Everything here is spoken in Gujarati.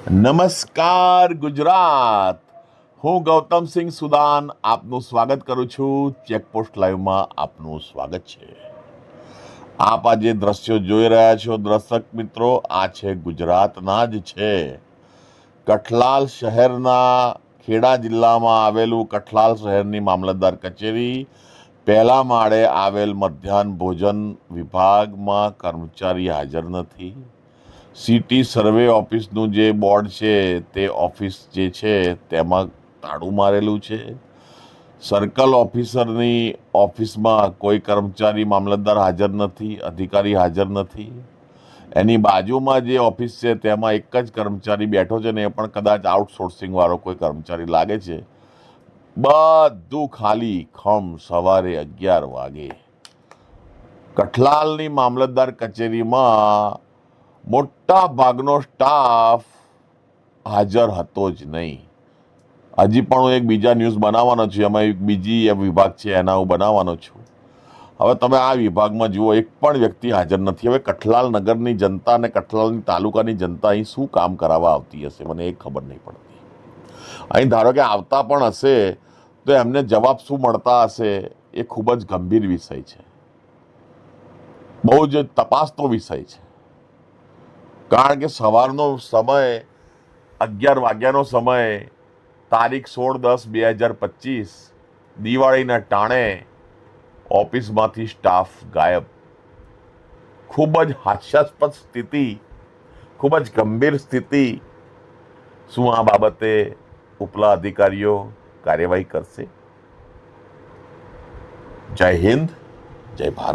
નમસ્કાર ગુજરાત, હું ગૌતમસિંહ સુદાન આપનું સ્વાગત કરું છું. ચેકપોસ્ટ લાઈવમાં આપનું સ્વાગત છે. આપ આજે દ્રશ્યો જોઈ રહ્યા છો દર્શક મિત્રો, આ છે ગુજરાતના જ છે. કઠલાલ શહેરના ખેડા જિલ્લામાં આવેલું કઠલાલ શહેરની મામલતદાર કચેરી, પહેલા માળે આવેલ મધ્યાહન ભોજન વિભાગમાં કર્મચારી હાજર નથી. સિટી સર્વે ઓફિસનું જે બોર્ડ છે તે ઓફિસ જે છે તેમાં તાળું મારેલું છે. સર્કલ ઓફિસરની ઓફિસમાં કોઈ કર્મચારી મામલતદાર હાજર નથી, અધિકારી હાજર નથી. એની બાજુમાં જે ઓફિસ છે તેમાં એક જ કર્મચારી બેઠો છે ને એ પણ કદાચ આઉટસોર્સિંગ વાળો કોઈ કર્મચારી લાગે છે. બધું ખાલી ખમ સવારે 11 વાગે. કઠલાલની મામલતદાર કચેરીમાં મોટા ભાગનો સ્ટાફ હાજર હતો જ નહીં. હજી પણ હું એક બીજા ન્યૂઝ બનાવવાનો છું, એમાં એક બીજી વિભાગ છે એના હું બનાવવાનો છું. હવે તમે આ વિભાગમાં જુઓ, એક પણ વ્યક્તિ હાજર નથી. હવે કઠલાલ નગરની જનતા અને કઠલાલની તાલુકાની જનતા અહીં શું કામ કરાવવા આવતી હશે, મને એ ખબર નહીં પડતી. અહીં ધારો કે આવતા પણ હશે તો એમને જવાબ શું મળતા હશે, એ ખૂબ જ ગંભીર વિષય છે, બહુ જ તપાસનો વિષય છે. કારણ કે સવારનો સમય 11 વાગ્યાનો સમય, તારીખ 16/10/2025, દિવાળીના ટાણે ઓફિસમાંથી સ્ટાફ ગાયબ. ખૂબ જ હાસ્યાસ્પદ સ્થિતિ, ખૂબ જ ગંભીર સ્થિતિ. શું આ બાબતે ઉપલા અધિકારીઓ કાર્યવાહી કરશે? જય હિન્દ, જય ભારત.